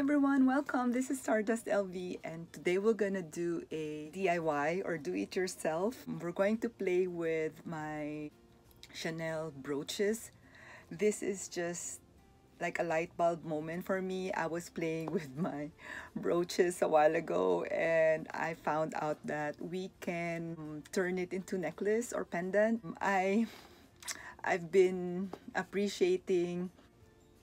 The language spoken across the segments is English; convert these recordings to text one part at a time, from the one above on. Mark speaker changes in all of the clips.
Speaker 1: everyone, welcome. This is Stardust LV and today we're gonna do a DIY or do it yourself. We're going to play with my Chanel brooches. This is just like a light bulb moment for me. I was playing with my brooches a while ago and I found out that we can turn it into necklace or pendant. I've been appreciating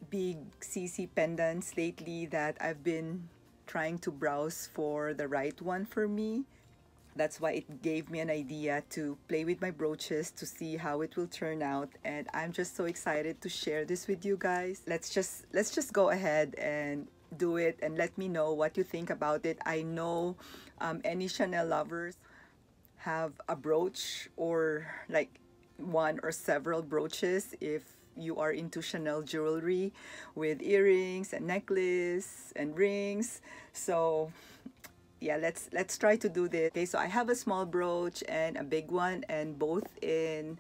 Speaker 1: big CC pendants lately that I've been trying to browse for the right one for me. That's why it gave me an idea to play with my brooches to see how it will turn out, and I'm just so excited to share this with you guys. Let's just go ahead and do it and let me know what you think about it. I know any Chanel lovers have a brooch or like one or several brooches if you are into Chanel jewelry with earrings and necklace and rings. So yeah, let's try to do this. Okay, so I have a small brooch and a big one, and both in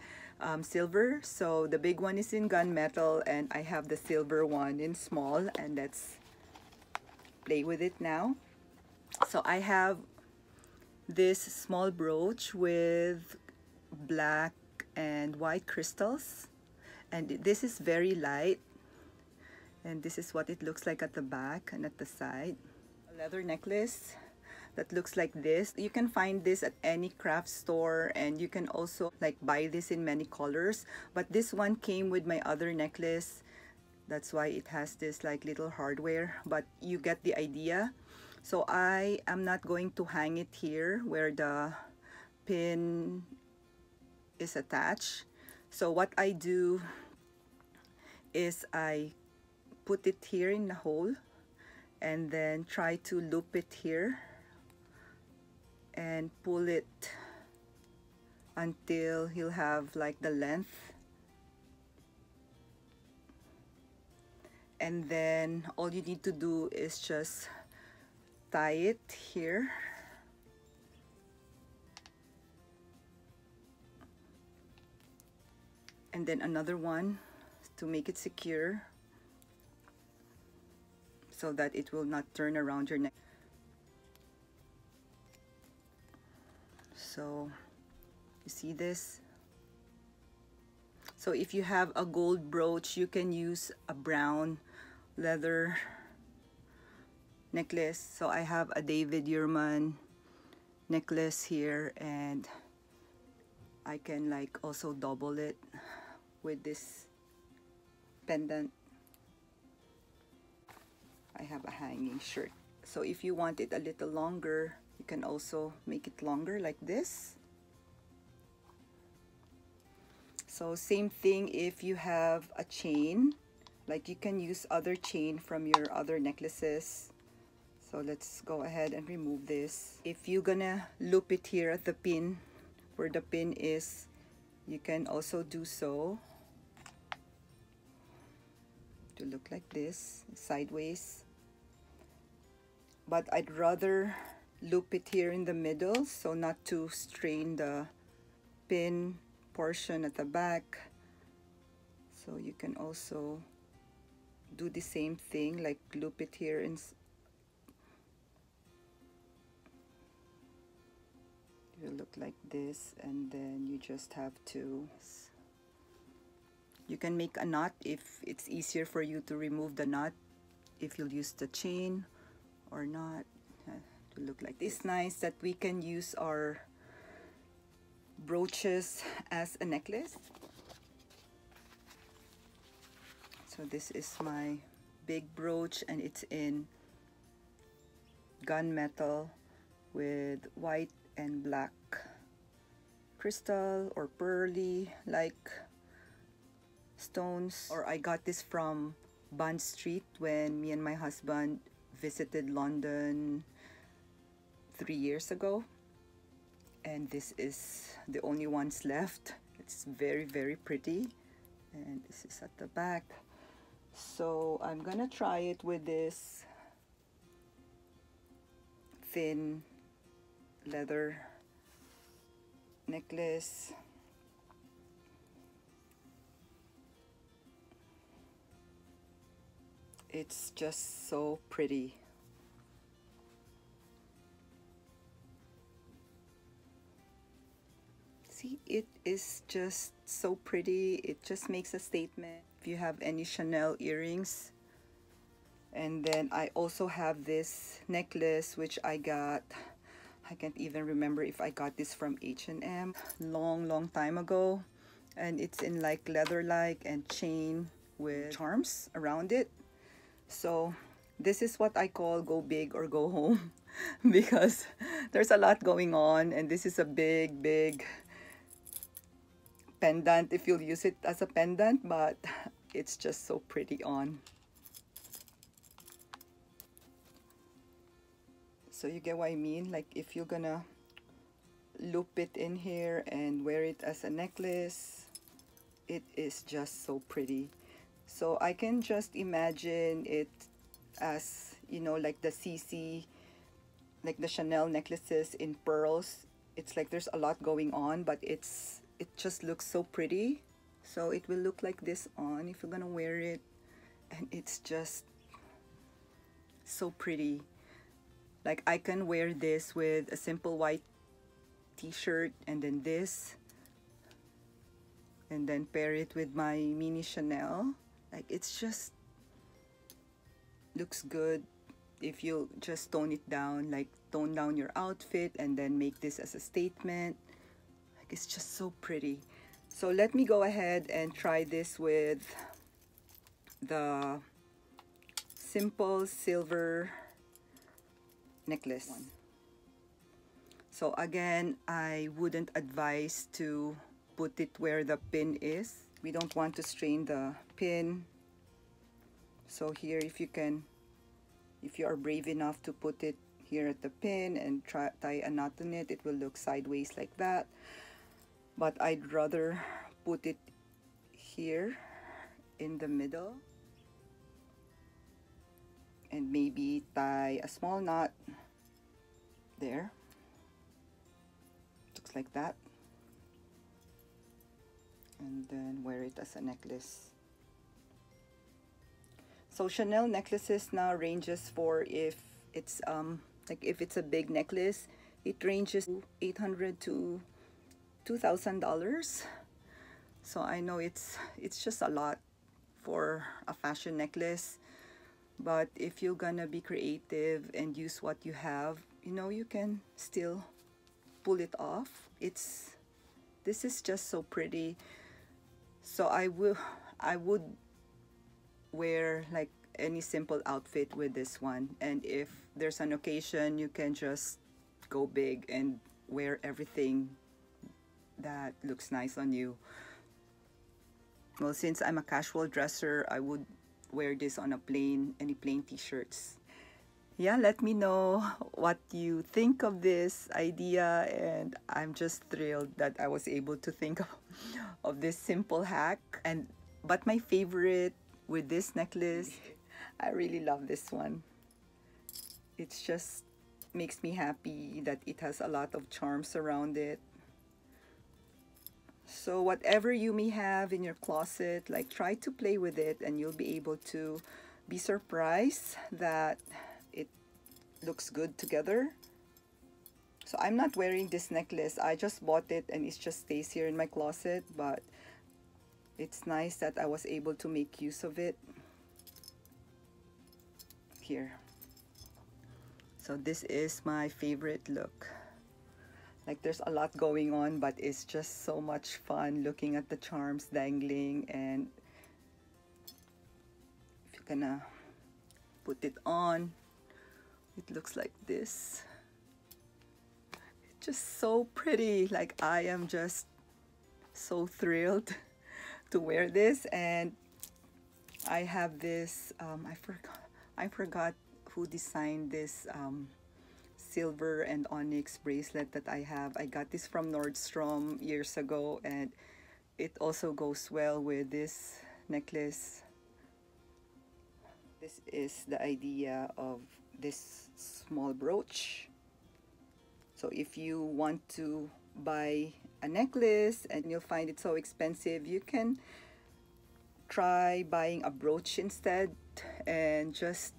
Speaker 1: silver. So the big one is in gunmetal and I have the silver one in small, and let's play with it now. So I have this small brooch with black and white crystals, and this is very light, and this is what it looks like at the back and at the side. A leather necklace that looks like this. You can find this at any craft store, and you can also like buy this in many colors, but this one came with my other necklace. That's why it has this like little hardware, but you get the idea. So I am not going to hang it here where the pin is attached. So what I do is I put it here in the hole and then try to loop it here and pull it until he'll have like the length, and then all you need to do is just tie it here and then another one to make it secure so that it will not turn around your neck. So you see this? So if you have a gold brooch, you can use a brown leather necklace. So I have a David Yurman necklace here, and I can like also double it with this pendant. I have a hanging shirt. So if you want it a little longer, you can also make it longer like this. So same thing if you have a chain, like you can use other chain from your other necklaces. So let's go ahead and remove this. If you're gonna loop it here at the pin, where the pin is, you can also do so to look like this, sideways. But I'd rather loop it here in the middle so not to strain the pin portion at the back. So you can also do the same thing, like loop it here and it will look like this, and then you just have to, you can make a knot if it's easier for you to remove the knot, if you'll use the chain or not, to look like this. It's nice that we can use our brooches as a necklace. So this is my big brooch, and it's in gunmetal with white and black crystal or pearly like stones. Or I got this from Bond Street when me and my husband visited London 3 years ago, and this is the only ones left. It's very, very pretty, and this is at the back. So I'm gonna try it with this thin leather necklace. It's just so pretty. See, it is just so pretty. It just makes a statement. If you have any Chanel earrings. And then I also have this necklace which I got, I can't even remember if I got this from H&M long time ago, and it's in like leather-like and chain with charms around it. So this is what I call go big or go home because there's a lot going on, and this is a big pendant if you'll use it as a pendant, but it's just so pretty on. So you get what I mean? Like if you're gonna loop it in here and wear it as a necklace, it is just so pretty. So I can just imagine it as, you know, like the CC, like the Chanel necklaces in pearls. It's like there's a lot going on, but it just looks so pretty. So it will look like this on if you're gonna wear it, and it's just so pretty. Like I can wear this with a simple white t-shirt and then this, and then pair it with my mini Chanel. Like it's just looks good if you just tone it down, like tone down your outfit and then make this as a statement. Like it's just so pretty. So let me go ahead and try this with the simple silver necklace. So again, I wouldn't advise to put it where the pin is. We don't want to strain the pin. So here, if you are brave enough to put it here at the pin and tie a knot on it, it will look sideways like that. But I'd rather put it here in the middle and maybe tie a small knot there. Looks like that. And then wear it as a necklace. So Chanel necklaces now ranges for, if it's like if it's a big necklace, it ranges to $800 to $2,000. So I know it's just a lot for a fashion necklace. But if you're gonna be creative and use what you have, you know, you can still pull it off. This is just so pretty. So I would wear like any simple outfit with this one, and if there's an occasion, you can just go big and wear everything that looks nice on you. Well, since I'm a casual dresser, I would wear this on any plain t-shirts. Yeah, let me know what you think of this idea, and I'm just thrilled that I was able to think of this simple hack. But my favorite with this necklace, I really love this one. It just makes me happy that it has a lot of charms around it. So whatever you may have in your closet, like try to play with it, and you'll be able to be surprised that it looks good together. So I'm not wearing this necklace. I just bought it and it just stays here in my closet, but it's nice that I was able to make use of it here. So this is my favorite look. Like there's a lot going on, but it's just so much fun looking at the charms dangling. And if you're gonna put it on, it looks like this. It's just so pretty. Like I am just so thrilled to wear this. And I have this, I forgot who designed this silver and onyx bracelet that I have. I got this from Nordstrom years ago, and it also goes well with this necklace. This is the idea of this small brooch. So if you want to buy a necklace and you'll find it so expensive, you can try buying a brooch instead and just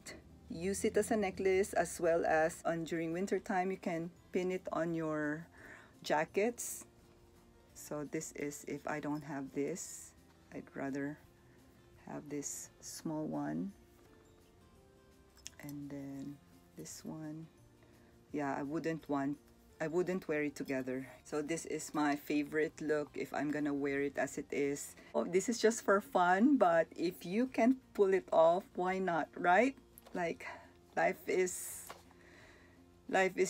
Speaker 1: use it as a necklace, as well as during winter time you can pin it on your jackets. So this is if I don't have this. I'd rather have this small one, and then this one. Yeah, I wouldn't wear it together. So this is my favorite look if I'm gonna wear it as it is. Oh, this is just for fun, but if you can pull it off, why not, right? Like, life is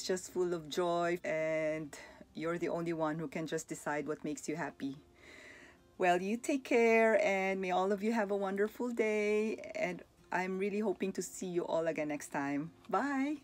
Speaker 1: just full of joy, and you're the only one who can just decide what makes you happy. Well, you take care, and may all of you have a wonderful day, and I'm really hoping to see you all again next time. Bye!